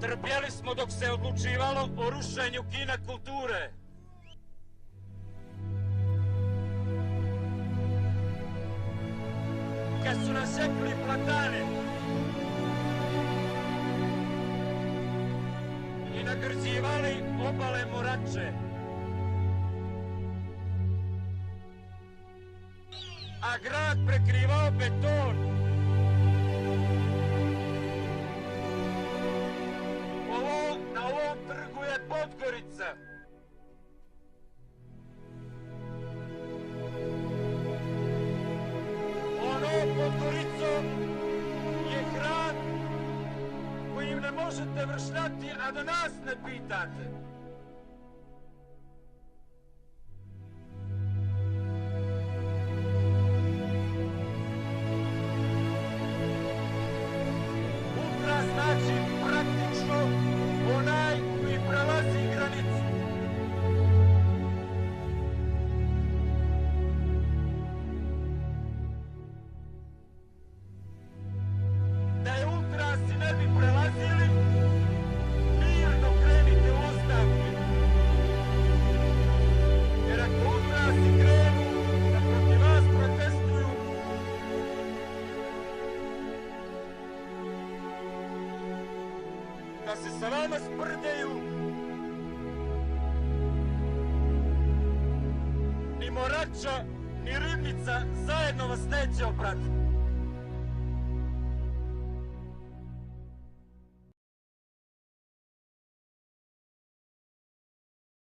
Trpjeli smo dok se odlučivalo o rušenju kina kulture. Kad su nas sekli platane i nagrđivali obale Morače, a grad prekrivao beton. Na ovom trgu je Podgorica. Ono pod Goricom je hram kojim ne možete vršljati, a da nas ne pitate. Ultra znači praktično onaj koji prelazi granicu. Da je ultrasi ne bi prelazili, mirno krenite u ostavke. Jer ako ultrasi krenu da protiv vas protestuju, da se sa vama sprdaju, ni Morača, ni Ribnica zajedno vas neće oprati.